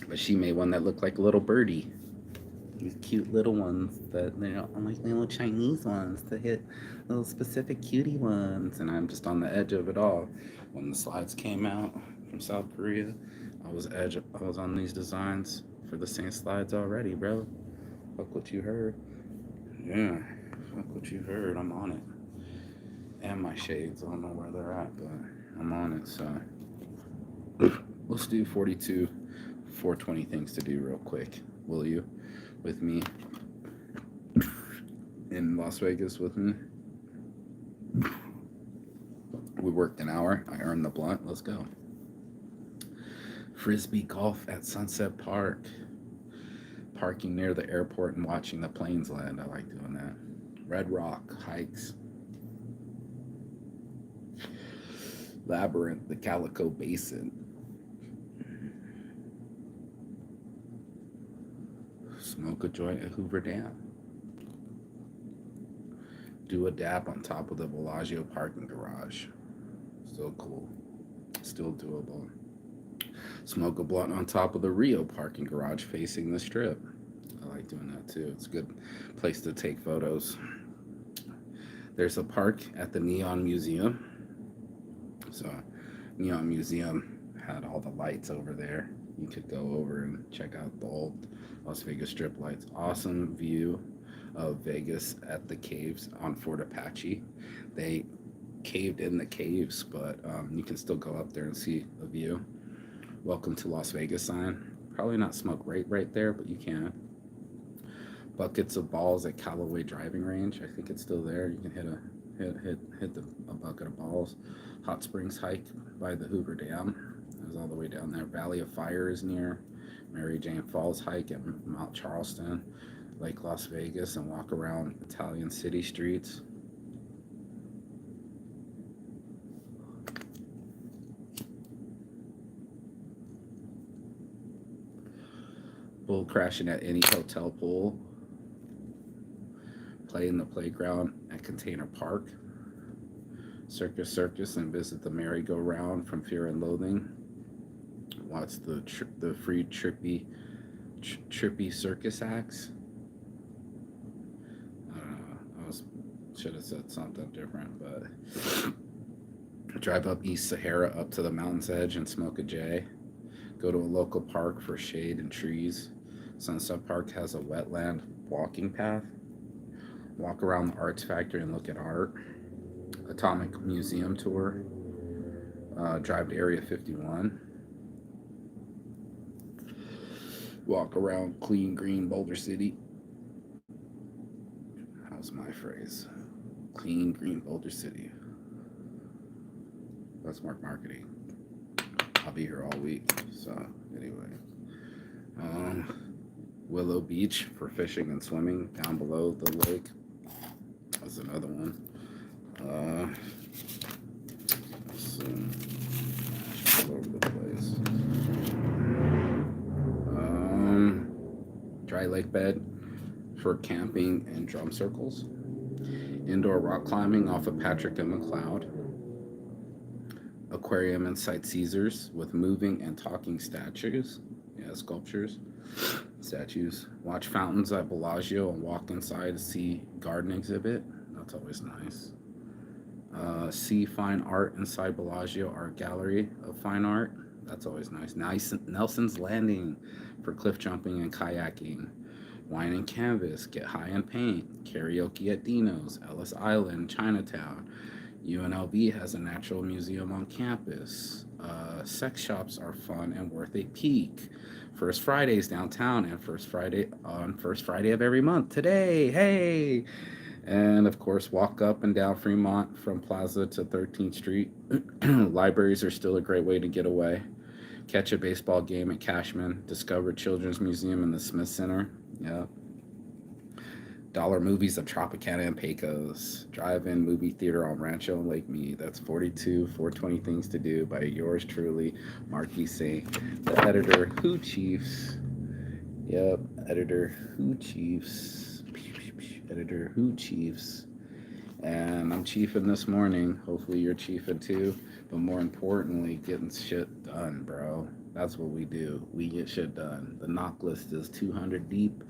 But she made one that looked like a little birdie. These cute little ones that they're only little Chinese ones to hit little specific cutie ones. And I'm just on the edge of it all. When the slides came out from South Korea, I was on these designs for the same slides already, bro. Fuck what you heard. Yeah, fuck what you heard. I'm on it. And my shades, I don't know where they're at, but I'm on it. So let's do 42 420 things to do real quick, will you? With me in Las Vegas with me. We worked an hour. I earned the blunt. Let's go. Frisbee golf at Sunset Park. Parking near the airport and watching the planes land. I like doing that. Red Rock hikes. Labyrinth, the Calico Basin. Smoke a joint at Hoover Dam. Do a dab on top of the Bellagio parking garage. Still cool. Still doable. Smoke a blunt on top of the Rio parking garage facing the strip. I like doing that too. It's a good place to take photos. There's a park at the Neon Museum. So, Neon Museum had all the lights over there. You could go over and check out the old Las Vegas strip lights. Awesome view of Vegas at the caves on Fort Apache. They caved in the caves, but you can still go up there and see a view. Welcome to Las Vegas sign. Probably not smoke right there, but you can. Buckets of balls at Callaway Driving Range. I think it's still there. You can hit a bucket of balls. Hot Springs hike by the Hoover Dam. It was all the way down there. Valley of Fire is near. Mary Jane Falls hike at Mount Charleston, Lake Las Vegas, and walk around Italian city streets. Bull crashing at any hotel pool. Play in the playground at Container Park. Circus and visit the merry-go-round from Fear and Loathing. Watch the free trippy circus acts. I don't know. Should have said something different, but drive up East Sahara up to the mountain's edge and smoke a J. Go to a local park for shade and trees. Sunset Park has a wetland walking path. Walk around the Arts Factory and look at art. Atomic Museum tour. Drive to Area 51. Walk around Clean Green Boulder City. How's my phrase? Clean Green Boulder City. That's Mark Marketing. I'll be here all week. So anyway. Willow Beach for fishing and swimming down below the lake. That's another one. All over the place. Dry lake bed for camping and drum circles. Indoor rock climbing off of Patrick and McLeod. Aquarium and Sight Caesars with moving and talking statues. Yeah, sculptures. Statues. Watch fountains at Bellagio and walk inside to see garden exhibit. That's always nice. See fine art inside Bellagio Art Gallery of Fine Art. That's always nice. Nelson's Landing for cliff jumping and kayaking. Wine and canvas. Get high and paint. Karaoke at Dino's. Ellis Island, Chinatown. UNLV has a natural museum on campus. Sex shops are fun and worth a peek. First Fridays downtown and first Friday of every month. Today, hey! And of course, walk up and down Fremont from Plaza to 13th Street. Libraries are still a great way to get away. Catch a baseball game at Cashman. Discover Children's Museum in the Smith Center. Yeah. Dollar Movies of Tropicana and Pecos. Drive-in movie theater on Rancho and Lake Mead. That's 42 420 Things to Do by yours truly, Mark V. Saint, the editor, Who Chiefs. Yep, editor, Who Chiefs. Editor, Who Chiefs. And I'm chiefing this morning. Hopefully you're chiefing too. But more importantly, getting shit done, bro. That's what we do. We get shit done. The knock list is 200 deep.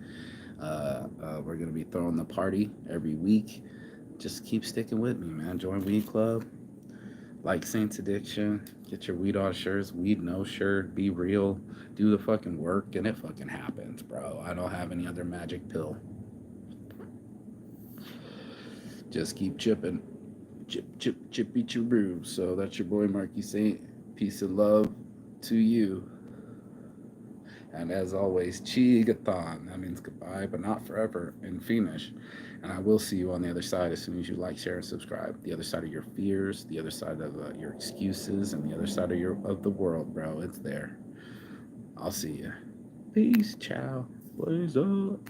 We're gonna be throwing the party every week. Just keep sticking with me, man. Join Weed Club. Like Saints Addiction. Get your weed on shirts. Weed no shirt. Be real. Do the fucking work, and it fucking happens, bro. I don't have any other magic pill. Just keep chipping. Chip, chip, chippy chiroo. So that's your boy Marky Saint. Peace and love to you. And as always, Chigathon. That means goodbye, but not forever in Finnish. And I will see you on the other side as soon as you like, share, and subscribe. The other side of your fears, the other side of your excuses, and the other side of the world, bro. It's there. I'll see you. Peace. Ciao. Blaze up.